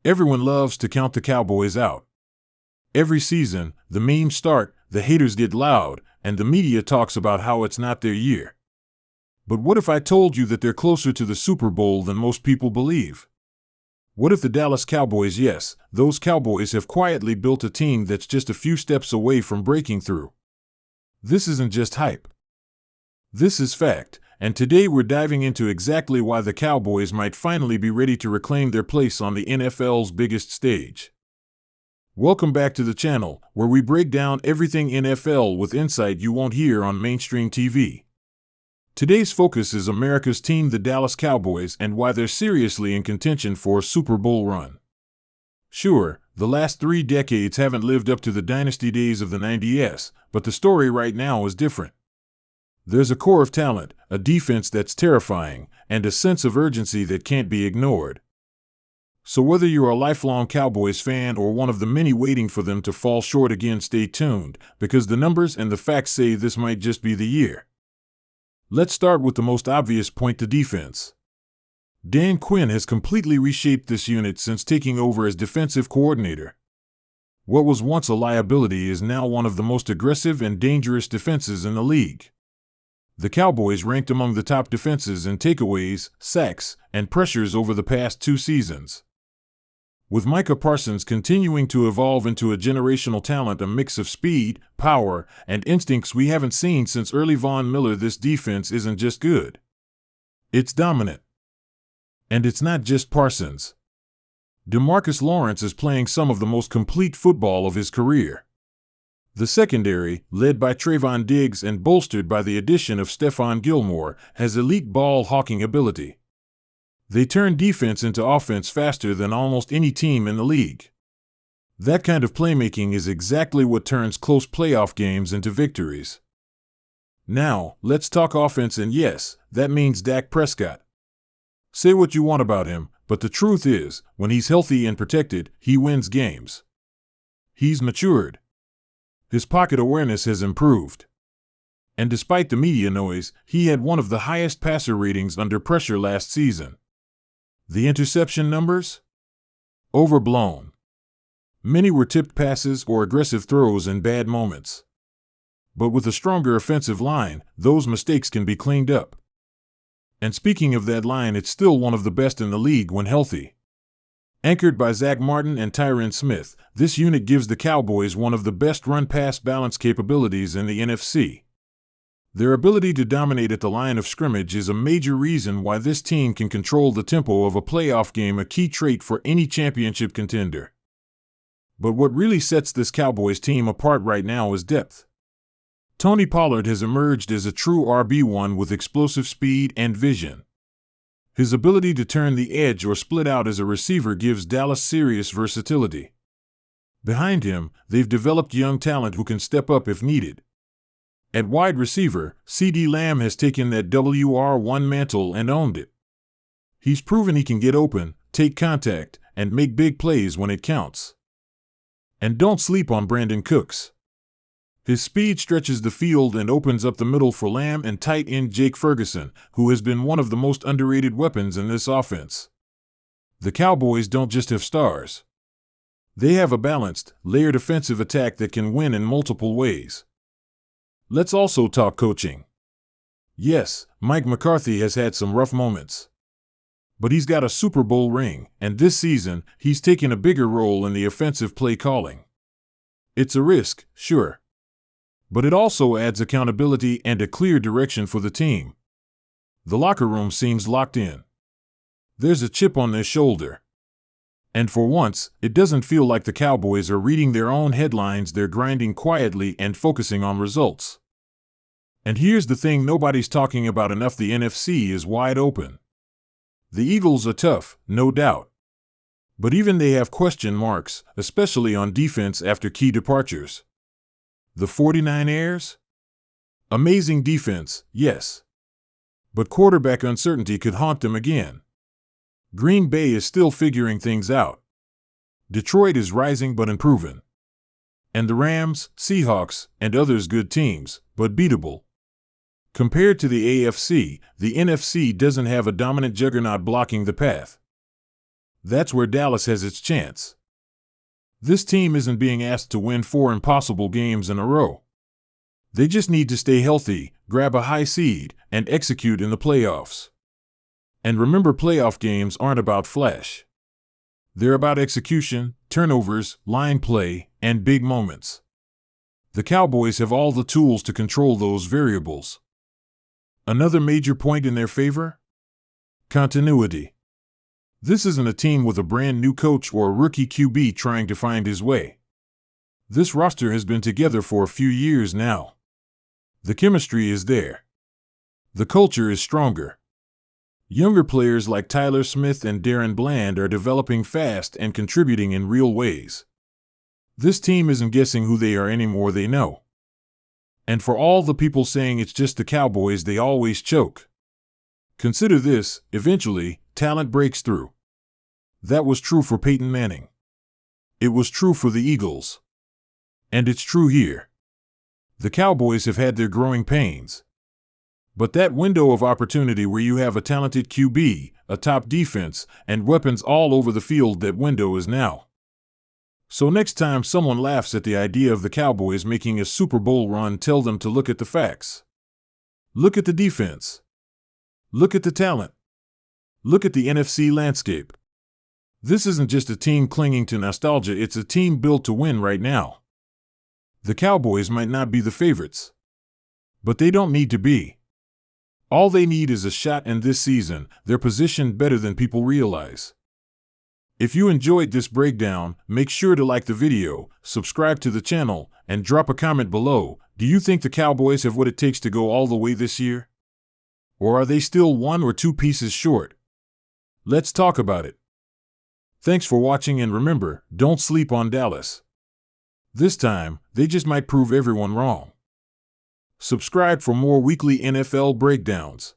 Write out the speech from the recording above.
Everyone loves to count the Cowboys out. Every season, the memes start, the haters get loud, and the media talks about how it's not their year. But what if I told you that they're closer to the Super Bowl than most people believe? What if the Dallas Cowboys, yes, those Cowboys have quietly built a team that's just a few steps away from breaking through? This isn't just hype. This is fact, and today we're diving into exactly why the Cowboys might finally be ready to reclaim their place on the NFL's biggest stage. Welcome back to the channel, where we break down everything NFL with insight you won't hear on mainstream TV. Today's focus is America's team, the Dallas Cowboys, and why they're seriously in contention for a Super Bowl run. Sure, the last 3 decades haven't lived up to the dynasty days of the 90s, but the story right now is different. There's a core of talent, a defense that's terrifying, and a sense of urgency that can't be ignored. So whether you're a lifelong Cowboys fan or one of the many waiting for them to fall short again, stay tuned, because the numbers and the facts say this might just be the year. Let's start with the most obvious point: the defense. Dan Quinn has completely reshaped this unit since taking over as defensive coordinator. What was once a liability is now one of the most aggressive and dangerous defenses in the league. The Cowboys ranked among the top defenses in takeaways, sacks, and pressures over the past 2 seasons. With Micah Parsons continuing to evolve into a generational talent, a mix of speed, power, and instincts we haven't seen since early Von Miller, this defense isn't just good. It's dominant. And it's not just Parsons. DeMarcus Lawrence is playing some of the most complete football of his career. The secondary, led by Trayvon Diggs and bolstered by the addition of Stephon Gilmore, has elite ball-hawking ability. They turn defense into offense faster than almost any team in the league. That kind of playmaking is exactly what turns close playoff games into victories. Now, let's talk offense, and yes, that means Dak Prescott. Say what you want about him, but the truth is, when he's healthy and protected, he wins games. He's matured. His pocket awareness has improved. And despite the media noise, he had one of the highest passer ratings under pressure last season. The interception numbers? Overblown. Many were tipped passes or aggressive throws in bad moments. But with a stronger offensive line, those mistakes can be cleaned up. And speaking of that line, it's still one of the best in the league when healthy. Anchored by Zach Martin and Tyron Smith, this unit gives the Cowboys one of the best run-pass balance capabilities in the NFC. Their ability to dominate at the line of scrimmage is a major reason why this team can control the tempo of a playoff game, a key trait for any championship contender. But what really sets this Cowboys team apart right now is depth. Tony Pollard has emerged as a true RB1 with explosive speed and vision. His ability to turn the edge or split out as a receiver gives Dallas serious versatility. Behind him, they've developed young talent who can step up if needed. At wide receiver, CeeDee Lamb has taken that WR1 mantle and owned it. He's proven he can get open, take contact, and make big plays when it counts. And don't sleep on Brandon Cooks. His speed stretches the field and opens up the middle for Lamb and tight end Jake Ferguson, who has been one of the most underrated weapons in this offense. The Cowboys don't just have stars. They have a balanced, layered offensive attack that can win in multiple ways. Let's also talk coaching. Yes, Mike McCarthy has had some rough moments. But he's got a Super Bowl ring, and this season, he's taken a bigger role in the offensive play calling. It's a risk, sure. But it also adds accountability and a clear direction for the team. The locker room seems locked in. There's a chip on their shoulder. And for once, it doesn't feel like the Cowboys are reading their own headlines. They're grinding quietly and focusing on results. And here's the thing nobody's talking about enough: the NFC is wide open. The Eagles are tough, no doubt. But even they have question marks, especially on defense after key departures. The 49ers? Amazing defense, yes. But quarterback uncertainty could haunt them again. Green Bay is still figuring things out. Detroit is rising but unproven. And the Rams, Seahawks, and others good teams, but beatable. Compared to the AFC, the NFC doesn't have a dominant juggernaut blocking the path. That's where Dallas has its chance. This team isn't being asked to win 4 impossible games in a row. They just need to stay healthy, grab a high seed, and execute in the playoffs. And remember, playoff games aren't about flash. They're about execution, turnovers, line play, and big moments. The Cowboys have all the tools to control those variables. Another major point in their favor? Continuity. This isn't a team with a brand new coach or a rookie QB trying to find his way. This roster has been together for a few years now. The chemistry is there. The culture is stronger. Younger players like Tyler Smith and Darren Bland are developing fast and contributing in real ways. This team isn't guessing who they are anymore, they know. And for all the people saying it's just the Cowboys, they always choke. Consider this: eventually, talent breaks through. That was true for Peyton Manning. It was true for the Eagles. And it's true here. The Cowboys have had their growing pains. But that window of opportunity where you have a talented QB, a top defense, and weapons all over the field, that window is now. So next time someone laughs at the idea of the Cowboys making a Super Bowl run, tell them to look at the facts. Look at the defense. Look at the talent. Look at the NFC landscape. This isn't just a team clinging to nostalgia, it's a team built to win right now. The Cowboys might not be the favorites, but they don't need to be. All they need is a shot, and this season, they're positioned better than people realize. If you enjoyed this breakdown, make sure to like the video, subscribe to the channel, and drop a comment below. Do you think the Cowboys have what it takes to go all the way this year? Or are they still 1 or 2 pieces short? Let's talk about it. Thanks for watching, and remember, don't sleep on Dallas. This time, they just might prove everyone wrong. Subscribe for more weekly NFL breakdowns.